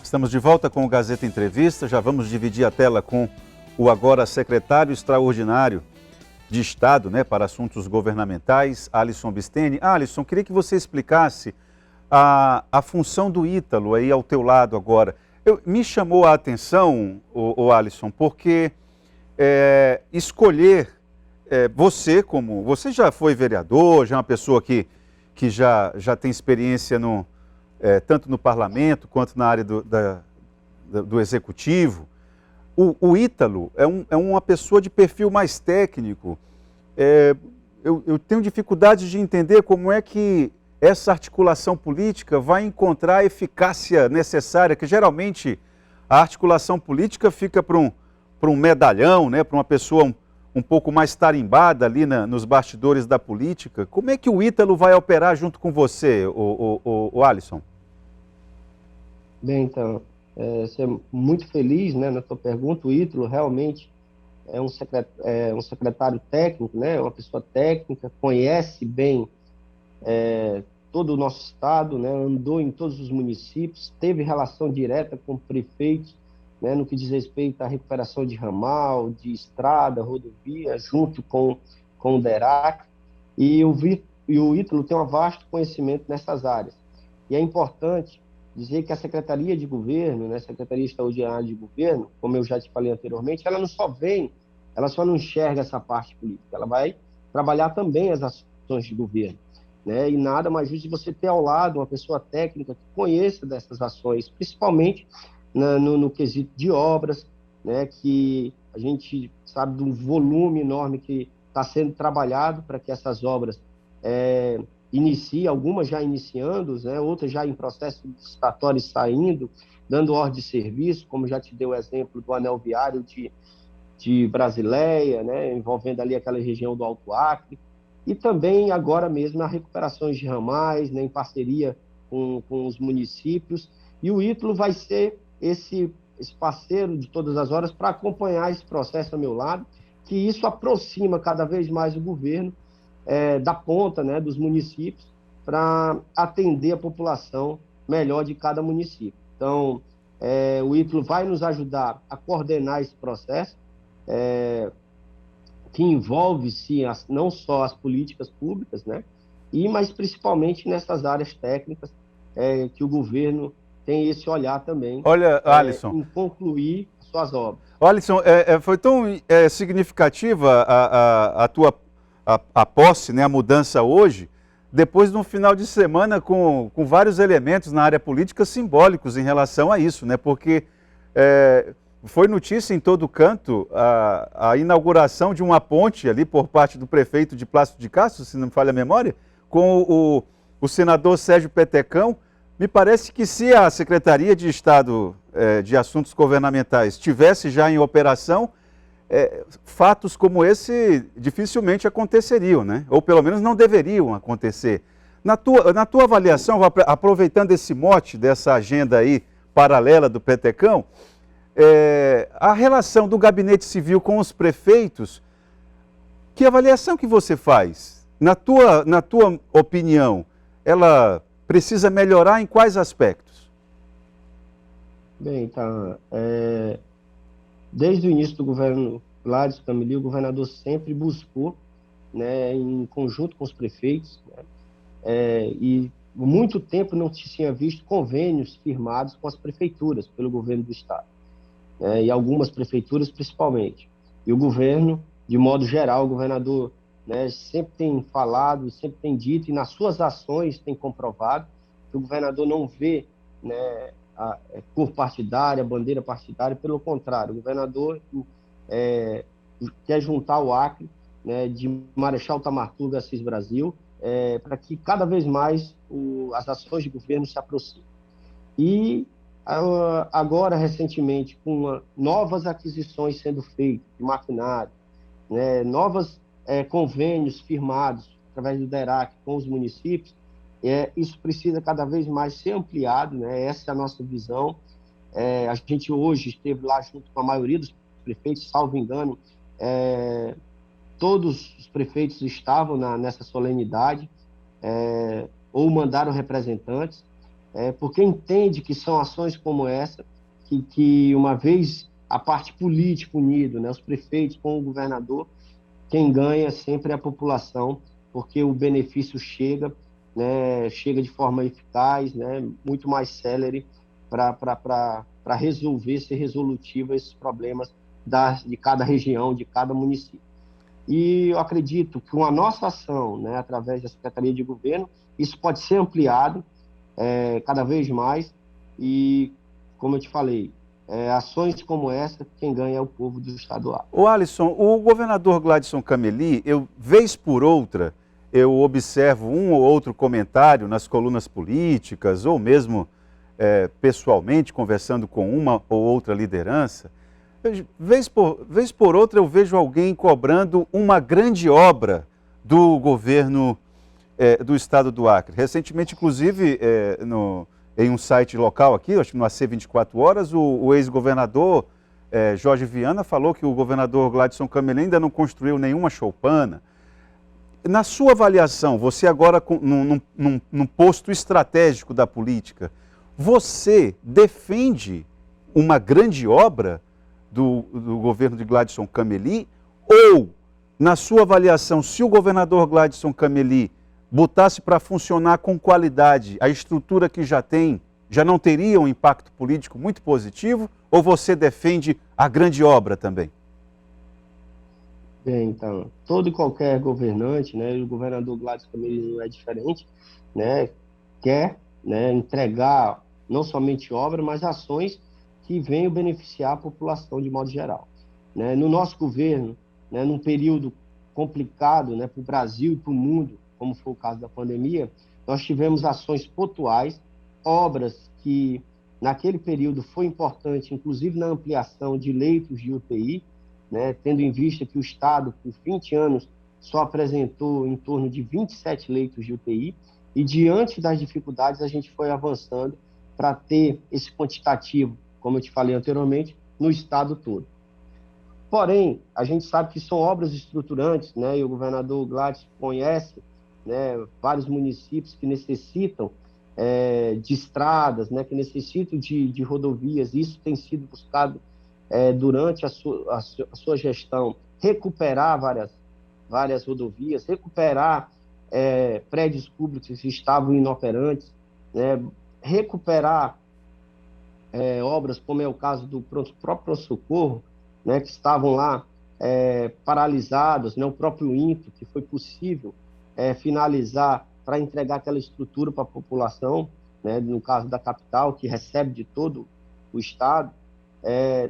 Estamos de volta com o Gazeta Entrevista. Já vamos dividir a tela com o agora secretário extraordinário de Estado, para assuntos governamentais, Alisson Bisteni. Alisson, queria que você explicasse a função do Ítalo aí ao teu lado agora. Me chamou a atenção, o Alisson, porque escolher você já foi vereador, já é uma pessoa que já tem experiência tanto no parlamento quanto na área do executivo. O Ítalo é uma pessoa de perfil mais técnico. Eu tenho dificuldade de entender como é que essa articulação política vai encontrar a eficácia necessária, que geralmente a articulação política fica para um medalhão, para uma pessoa um pouco mais tarimbada ali nos bastidores da política. Como é que o Ítalo vai operar junto com você, o Alisson? Bem, então, você é muito feliz, na tua pergunta. O Ítalo realmente é um secretário técnico, uma pessoa técnica, conhece bem todo o nosso estado, andou em todos os municípios, teve relação direta com prefeitos, no que diz respeito à recuperação de ramal, de estrada, rodovia, junto com o DERAC, e o Ítalo tem um vasto conhecimento nessas áreas. E é importante dizer que a Secretaria de Governo, a Secretaria Extraordinária de Governo, como eu já te falei anteriormente, ela só não enxerga essa parte política, ela vai trabalhar também as ações de governo. E nada mais justo de você ter ao lado uma pessoa técnica que conheça dessas ações, principalmente no quesito de obras, que a gente sabe do volume enorme que está sendo trabalhado para que essas obras iniciem, algumas já iniciando, outras já em processo licitatório saindo, dando ordem de serviço, como já te dei o exemplo do anel viário de Brasileia, envolvendo ali aquela região do Alto Acre, e também agora mesmo a recuperação de ramais, em parceria com os municípios, e o Ítalo vai ser esse parceiro de todas as horas para acompanhar esse processo ao meu lado, que isso aproxima cada vez mais o governo da ponta, dos municípios, para atender a população melhor de cada município. Então, o Ítalo vai nos ajudar a coordenar esse processo, que envolve, sim, não só as políticas públicas, mas principalmente nessas áreas técnicas, que o governo tem esse olhar também. Olha, Alisson, em concluir suas obras. Alisson, foi tão significativa a posse, a mudança hoje, depois de um final de semana com vários elementos na área política simbólicos em relação a isso, porque foi notícia em todo canto a inauguração de uma ponte ali por parte do prefeito de Plácido de Castro, se não me falha a memória, com o senador Sérgio Petecão. Me parece que se a Secretaria de Estado de Assuntos Governamentais estivesse já em operação, fatos como esse dificilmente aconteceriam, ou pelo menos não deveriam acontecer. Na tua avaliação, aproveitando esse mote dessa agenda aí paralela do Petecão, a relação do Gabinete Civil com os prefeitos, que avaliação que você faz? Na tua opinião, ela precisa melhorar em quais aspectos? Bem, então, desde o início do governo Gladys Camili, o governador sempre buscou, em conjunto com os prefeitos, e por muito tempo não se tinha visto convênios firmados com as prefeituras pelo governo do estado, e algumas prefeituras principalmente. E o governo, de modo geral, o governador sempre tem falado, sempre tem dito, e nas suas ações tem comprovado, que o governador não vê a cor partidária, a bandeira partidária, pelo contrário, o governador quer juntar o Acre, de Marechal Tamartuga a Assis Brasil, para que cada vez mais as ações de governo se aproximem. E agora, recentemente, com novas aquisições sendo feitas de maquinário, novos convênios firmados através do DERAC com os municípios, isso precisa cada vez mais ser ampliado, essa é a nossa visão. A gente hoje esteve lá junto com a maioria dos prefeitos, salvo engano, todos os prefeitos estavam nessa solenidade, ou mandaram representantes, porque entende que são ações como essa que uma vez a parte política unida, né, os prefeitos com o governador, quem ganha sempre é a população, porque o benefício chega, né, chega de forma eficaz, né, muito mais célere para resolver, ser resolutivo esses problemas de cada região, de cada município. E eu acredito que com a nossa ação, né, através da Secretaria de Governo, isso pode ser ampliado cada vez mais e, como eu te falei, ações como essa, quem ganha é o povo do estado do Acre. Ô Alisson, o governador Gladson Cameli, vez por outra, eu observo um ou outro comentário nas colunas políticas, ou mesmo pessoalmente, conversando com uma ou outra liderança. Vez por outra eu vejo alguém cobrando uma grande obra do governo do estado do Acre. Recentemente, inclusive, em um site local aqui, acho que no AC 24 Horas, o ex-governador Jorge Viana falou que o governador Gladson Cameli ainda não construiu nenhuma choupana. Na sua avaliação, você agora num posto estratégico da política, você defende uma grande obra do governo de Gladson Cameli? Ou, na sua avaliação, se o governador Gladson Cameli botasse para funcionar com qualidade a estrutura que já tem, já não teria um impacto político muito positivo? Ou você defende a grande obra também? Bem, então, todo e qualquer governante, né, e o governador Gladson Cameli não é diferente, né, quer, né, entregar não somente obra, mas ações que venham beneficiar a população de modo geral. Né? No nosso governo, né, num período complicado, né, para o Brasil e para o mundo, como foi o caso da pandemia, nós tivemos ações pontuais, obras que naquele período foi importante, inclusive na ampliação de leitos de UTI, né, tendo em vista que o Estado, por 20 anos, só apresentou em torno de 27 leitos de UTI, e diante das dificuldades a gente foi avançando para ter esse quantitativo, como eu te falei anteriormente, no Estado todo. Porém, a gente sabe que são obras estruturantes, né, e o governador Gladson conhece, né, vários municípios que necessitam de estradas, né, que necessitam de rodovias. Isso tem sido buscado durante a sua gestão, recuperar várias rodovias, recuperar prédios públicos que estavam inoperantes, né, recuperar obras, como é o caso do próprio socorro, né, que estavam lá paralisados, né, o próprio INPE, que foi possível finalizar para entregar aquela estrutura para a população, né, no caso da capital, que recebe de todo o estado.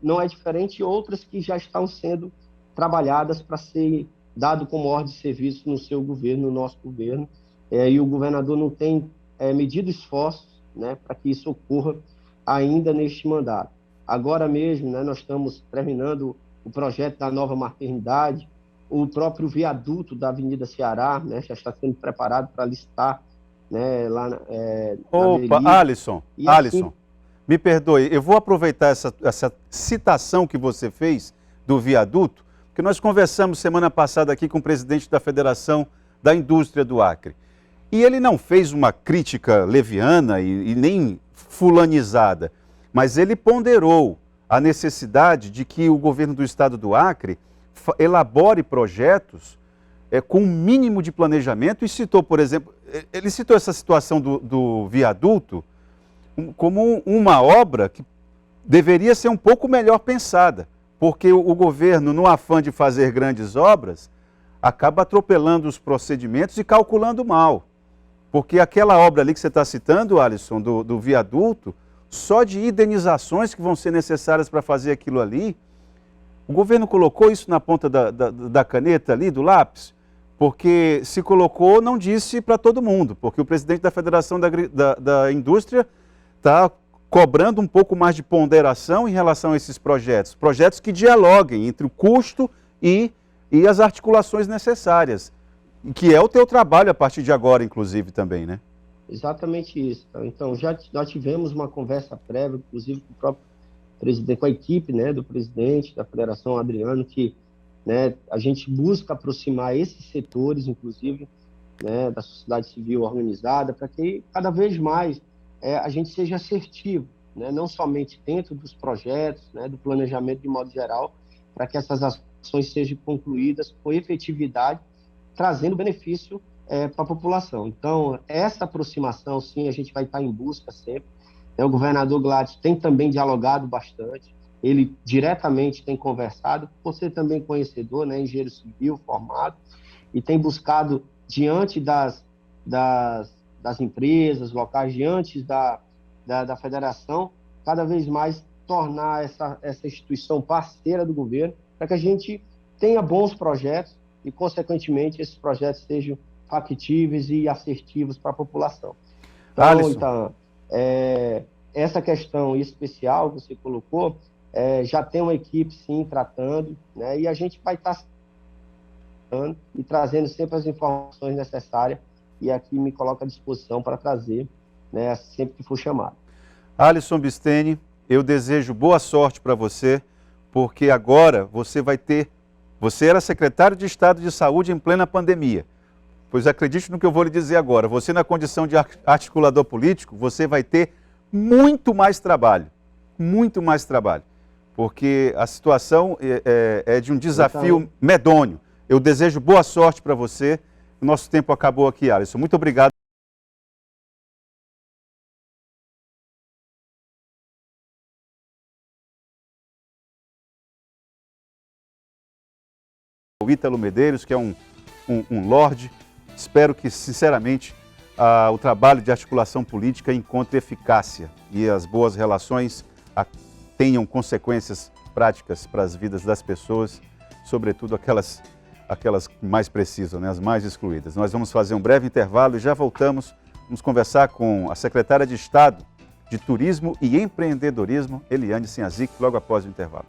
Não é diferente de outras que já estão sendo trabalhadas para ser dado como ordem de serviço no seu governo, no nosso governo, e o governador não tem medido esforços, né, para que isso ocorra ainda neste mandato. Agora mesmo, né, nós estamos terminando o projeto da nova maternidade, o próprio viaduto da Avenida Ceará, né, já está sendo preparado para licitar, né, lá na Opa, Meli. Alisson, E Alisson, assim, me perdoe, eu vou aproveitar essa citação que você fez do viaduto, porque nós conversamos semana passada aqui com o presidente da Federação da Indústria do Acre. E ele não fez uma crítica leviana e nem fulanizada, mas ele ponderou a necessidade de que o governo do estado do Acre elabore projetos com um mínimo de planejamento e citou, por exemplo, ele citou essa situação do viaduto como uma obra que deveria ser um pouco melhor pensada, porque o governo, no afã de fazer grandes obras, acaba atropelando os procedimentos e calculando mal. Porque aquela obra ali que você está citando, Alisson, do viaduto, só de indenizações que vão ser necessárias para fazer aquilo ali, o governo colocou isso na ponta da caneta ali, do lápis, porque se colocou, não disse para todo mundo, porque o presidente da Federação da Indústria está cobrando um pouco mais de ponderação em relação a esses projetos, projetos que dialoguem entre o custo e as articulações necessárias, que é o teu trabalho a partir de agora, inclusive, também, né? exatamente isso. Então, nós tivemos uma conversa prévia, inclusive com o próprio presidente, com a equipe, né, do presidente da Federação, Adriano, que, né, a gente busca aproximar esses setores, inclusive, né, da sociedade civil organizada, para que cada vez mais a gente seja assertivo, né? Não somente dentro dos projetos, né, do planejamento de modo geral, para que essas ações sejam concluídas com efetividade, trazendo benefício para a população. Então, essa aproximação, sim, a gente vai estar em busca sempre. O governador Gladys tem também dialogado bastante, ele diretamente tem conversado, por ser também conhecedor, né, engenheiro civil formado, e tem buscado, diante das empresas locais, diante da federação, cada vez mais tornar essa instituição parceira do governo, para que a gente tenha bons projetos e, consequentemente, esses projetos sejam factíveis e assertivos para a população. Então, essa questão especial que você colocou, já tem uma equipe, sim, tratando, né, e a gente vai estar e trazendo sempre as informações necessárias, e aqui me coloco à disposição para trazer, né, sempre que for chamado. Alisson Bisteni, eu desejo boa sorte para você, porque agora você vai ter... Você era secretário de Estado de Saúde em plena pandemia. Pois acredite no que eu vou lhe dizer agora. Você, na condição de articulador político, você vai ter muito mais trabalho. Muito mais trabalho. Porque a situação é de um desafio medonho. Eu desejo boa sorte para você. O nosso tempo acabou aqui, Alisson. Muito obrigado. O Ítalo Medeiros, que é um lorde. Espero que, sinceramente, o trabalho de articulação política encontre eficácia e as boas relações tenham consequências práticas para as vidas das pessoas, sobretudo aquelas que mais precisam, né, as mais excluídas. Nós vamos fazer um breve intervalo e já voltamos. Vamos conversar com a secretária de Estado de Turismo e Empreendedorismo, Eliane Sinhazic, logo após o intervalo.